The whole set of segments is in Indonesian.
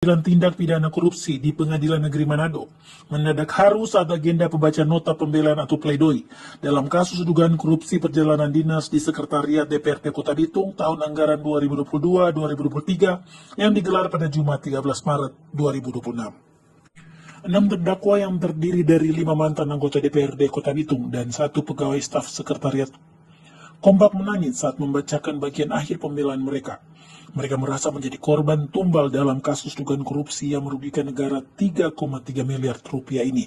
Pengadilan Tindak Pidana Korupsi di Pengadilan Negeri Manado mendadak haru saat agenda pembacaan nota pembelaan atau pledoi dalam kasus dugaan korupsi perjalanan dinas di Sekretariat DPRD Kota Bitung tahun anggaran 2022-2023 yang digelar pada Jumat 13 Maret 2026. 6 terdakwa yang terdiri dari 5 mantan anggota DPRD Kota Bitung dan 1 pegawai staf sekretariat kompak menangis saat membacakan bagian akhir pembelaan mereka. Mereka merasa menjadi korban tumbal dalam kasus dugaan korupsi yang merugikan negara 3,3 miliar rupiah ini.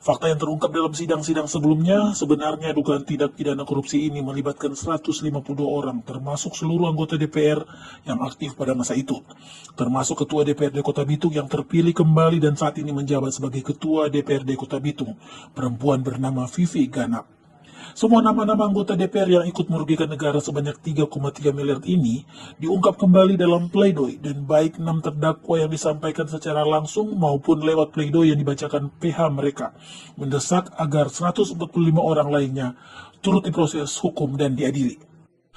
Fakta yang terungkap dalam sidang-sidang sebelumnya, sebenarnya dugaan tindak pidana korupsi ini melibatkan 152 orang, termasuk seluruh anggota DPR yang aktif pada masa itu, termasuk Ketua DPRD Kota Bitung yang terpilih kembali dan saat ini menjabat sebagai Ketua DPRD Kota Bitung, perempuan bernama Vivi Ganap. Semua nama-nama anggota DPR yang ikut merugikan negara sebanyak 3,3 miliar ini diungkap kembali dalam pledoi, dan baik 6 terdakwa yang disampaikan secara langsung maupun lewat pledoi yang dibacakan PH mereka mendesak agar 145 orang lainnya turut diproses hukum dan diadili.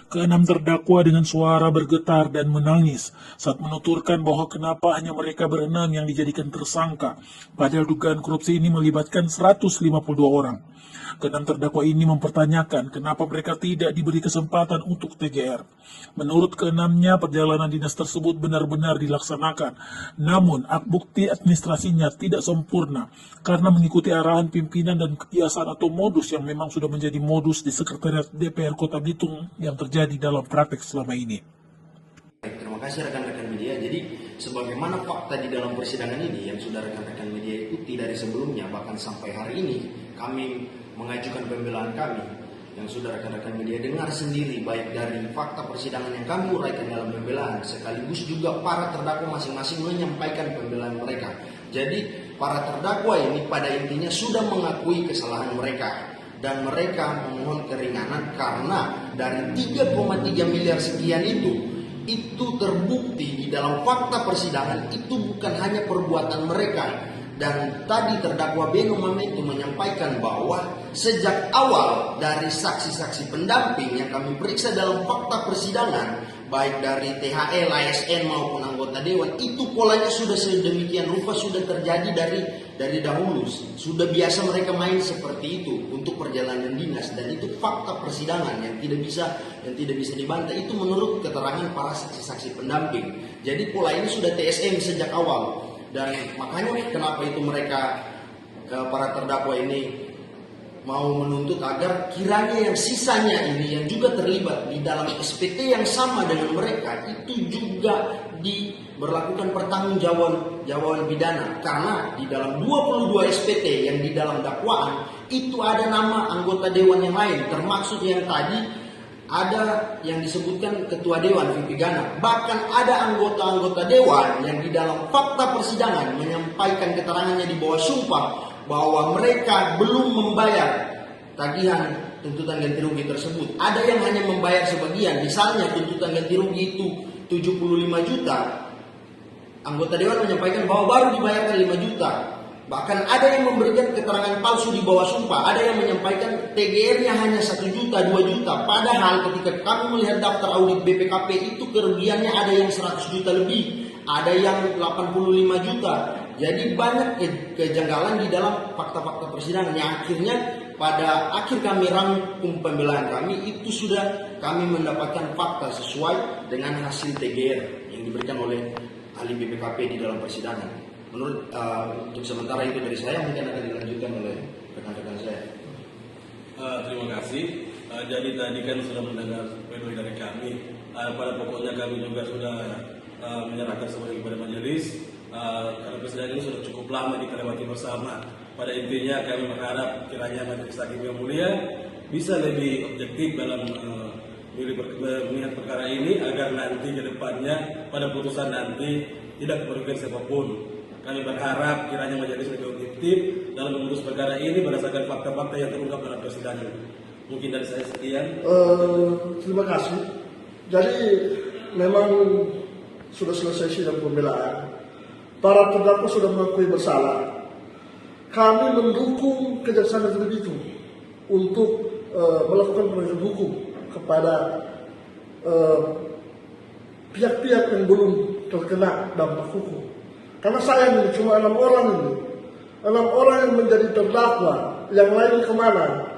Keenam terdakwa dengan suara bergetar dan menangis saat menuturkan bahwa kenapa hanya mereka berenam yang dijadikan tersangka, padahal dugaan korupsi ini melibatkan 152 orang. Keenam terdakwa ini mempertanyakan kenapa mereka tidak diberi kesempatan untuk TGR. Menurut keenamnya, perjalanan dinas tersebut benar-benar dilaksanakan, namun bukti administrasinya tidak sempurna karena mengikuti arahan pimpinan dan kebiasaan atau modus yang memang sudah menjadi modus di Sekretariat DPR Kota Bitung yang terjadi dalam praktek selama ini. Terima kasih rekan-rekan media. Jadi sebagaimana fakta di dalam persidangan ini yang sudah rekan-rekan media ikuti dari sebelumnya, bahkan sampai hari ini kami mengajukan pembelaan kami yang sudah rekan-rekan media dengar sendiri, baik dari fakta persidangan yang kami uraikan dalam pembelaan, sekaligus juga para terdakwa masing-masing menyampaikan pembelaan mereka. Jadi para terdakwa ini pada intinya sudah mengakui kesalahan mereka dan mereka memohon keringanan karena dari 3,3 miliar sekian itu terbukti di dalam fakta persidangan itu bukan hanya perbuatan mereka. Dan tadi terdakwa Beno Mametu menyampaikan bahwa sejak awal dari saksi-saksi pendamping yang kami periksa dalam fakta persidangan, baik dari THL, ASN maupun anggota dewan, itu polanya sudah sedemikian rupa sudah terjadi dari dahulu. Sudah biasa mereka main seperti itu untuk perjalanan dinas, dan itu fakta persidangan yang tidak bisa dibantah. Itu menurut keterangan para saksi-saksi pendamping. Jadi pola ini sudah TSM sejak awal. Dan makanya kenapa itu mereka para terdakwa ini mau menuntut agar kiranya yang sisanya ini yang juga terlibat di dalam SPT yang sama dengan mereka itu juga diberlakukan pertanggungjawaban pidana, karena di dalam 22 SPT yang di dalam dakwaan itu ada nama anggota dewan yang lain, termasuk yang tadi ada yang disebutkan Ketua Dewan Vivi Ganap. Bahkan ada anggota-anggota dewan yang di dalam fakta persidangan menyampaikan keterangannya di bawah sumpah bahwa mereka belum membayar tagihan tuntutan ganti rugi tersebut. Ada yang hanya membayar sebagian, misalnya tuntutan ganti rugi itu 75 juta. Anggota dewan menyampaikan bahwa baru dibayarkan 5 juta. Bahkan ada yang memberikan keterangan palsu di bawah sumpah. Ada yang menyampaikan TGR-nya hanya 1 juta, 2 juta. Padahal ketika kami melihat daftar audit BPKP itu kerugiannya ada yang 100 juta lebih. Ada yang 85 juta. Jadi banyak kejanggalan di dalam fakta-fakta persidangan yang akhirnya pada akhir kami rangkum pembelaan kami itu sudah kami mendapatkan fakta sesuai dengan hasil TGR yang diberikan oleh ahli BPKP di dalam persidangan. Menurut untuk sementara itu dari saya, mungkin akan dilanjutkan oleh rekan-rekan saya. Terima kasih. Jadi tadi kan sudah mendengar pledoi dari kami. Pada pokoknya kami juga sudah menyerahkan semuanya kepada majelis. Karena persidangan ini sudah cukup lama kita lewati bersama. Pada intinya kami berharap kiranya majelis hakim yang mulia bisa lebih objektif dalam melihat perkara ini agar nanti ke depannya pada putusan nanti tidak merugikan siapapun. Kami berharap kiranya majelis lebih objektif dalam memutus perkara ini berdasarkan fakta-fakta yang terungkap dalam persidangan. Mungkin dari saya sekian. Terima kasih. Jadi memang sudah selesai sidang pembelaan. Para terdakwa sudah mengakui bersalah. Kami mendukung Kejaksaan Negeri Bitung untuk melakukan penegakan hukum kepada pihak-pihak yang belum terkena dampak hukum. Karena saya ini cuma 6 orang ini. 6 orang yang menjadi terdakwa, yang lain kemana?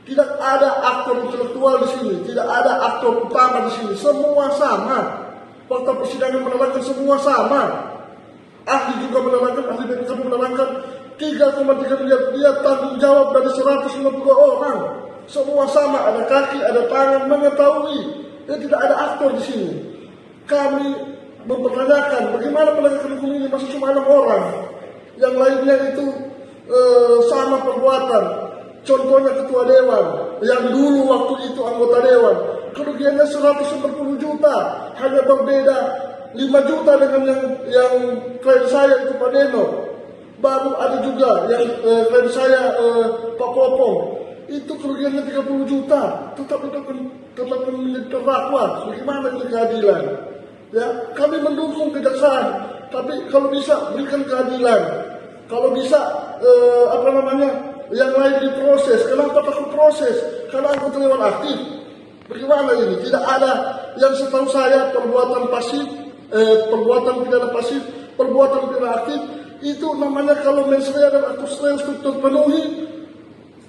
Tidak ada aktor intelektual di sini, tidak ada aktor utama di sini, semua sama. Fakta persidangan menerangkan semua sama. Ahli juga menerangkan, ahli BPK menerangkan 3,3 miliar dia tanggung jawab dari 152 orang. Semua sama, ada kaki, ada tangan, mengetahui. Dan tidak ada aktor di sini. Kami mempertanyakan bagaimana penegakan hukum ini masih cuma 6 orang. Yang lainnya itu sama perbuatan. Contohnya ketua dewan yang dulu waktu itu anggota dewan, kerugiannya 140 juta, hanya berbeda 5 juta dengan yang klien saya itu Pak Deno. Baru ada juga yang klien saya Pak Popong, itu kerugiannya 30 juta, tetap menjadi terdakwa. Bagaimana ini keadilan? Ya, kami mendukung kejaksaan, tapi kalau bisa berikan keadilan. Kalau bisa yang lain diproses. Kenapa takut proses? Karena anggota dewan aktif. Bagaimana ini? Tidak ada yang setahu saya perbuatan pasif, perbuatan pidana pasif, perbuatan pidana aktif itu namanya kalau mens rea dan actus reus terpenuhi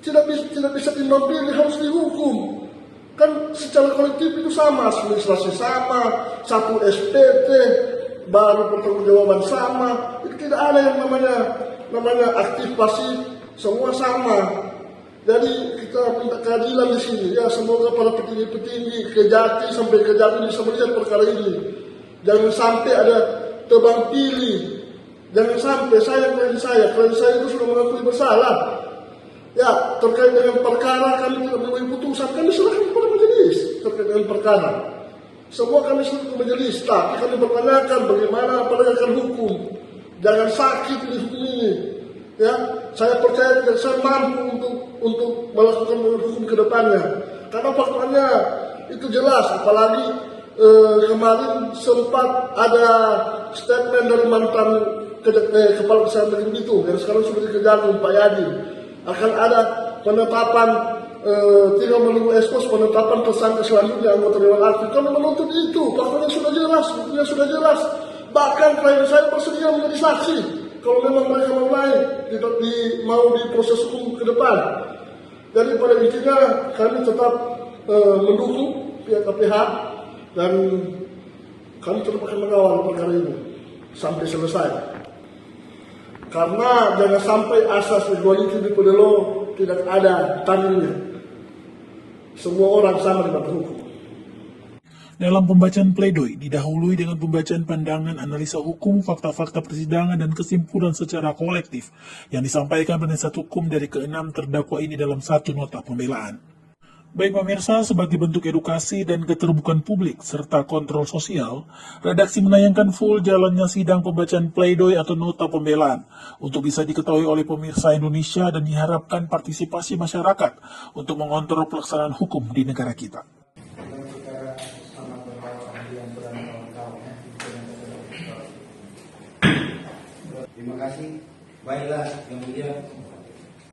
tidak bisa timbang pilih, harus dihukum. Kan secara kolektif itu sama, administrasi sama, satu SPT, baru pertanggungjawaban sama. Itu tidak ada yang namanya aktif pasif, semua sama. Jadi kita minta keadilan di sini. Ya, semoga para petinggi-petinggi Kejati sampai Kejati bisa melihat perkara ini. Jangan sampai ada tebang pilih. Jangan sampai klien saya itu sudah mengakui bersalah. Ya, terkait dengan perkara kami tidak mempunyai putusan, kami serahkan kepada majelis terkait dengan perkara. Semua kami serahkan ke majelis, tapi kami bertanyakan bagaimana penegakan hukum. Jangan sakit di hukum ini. Ya, saya percaya tidak saya mampu untuk melakukan hukum ke depannya. Karena faktanya itu jelas, apalagi kemarin sempat ada statement dari mantan kepala kesehatan negeri itu yang sekarang sudah dikejagung Pak Yadi. Akan ada penetapan tinggal menunggu ekspos penetapan tersangka selanjutnya anggota dewan aktif. Kami menuntut itu, faktanya sudah jelas, buktinya sudah jelas. Bahkan klien saya bersedia menjadi saksi kalau memang mereka mau naik, mau diproses hukum ke depan. Jadi pada intinya kami tetap mendukung pihak KPH dan kami tetap akan mengawal perkara ini sampai selesai. Karena jangan sampai asas equality before the law tidak ada tandingnya. Semua orang sama di mata hukum. Dalam pembacaan pledoi, didahului dengan pembacaan pandangan analisa hukum, fakta-fakta persidangan, dan kesimpulan secara kolektif yang disampaikan penasihat hukum dari keenam terdakwa ini dalam satu nota pembelaan. Baik pemirsa, sebagai bentuk edukasi dan keterbukaan publik serta kontrol sosial, redaksi menayangkan full jalannya sidang pembacaan pledoi atau nota pembelaan untuk bisa diketahui oleh pemirsa Indonesia dan diharapkan partisipasi masyarakat untuk mengontrol pelaksanaan hukum di negara kita. Terima kasih. Baiklah, yang mulia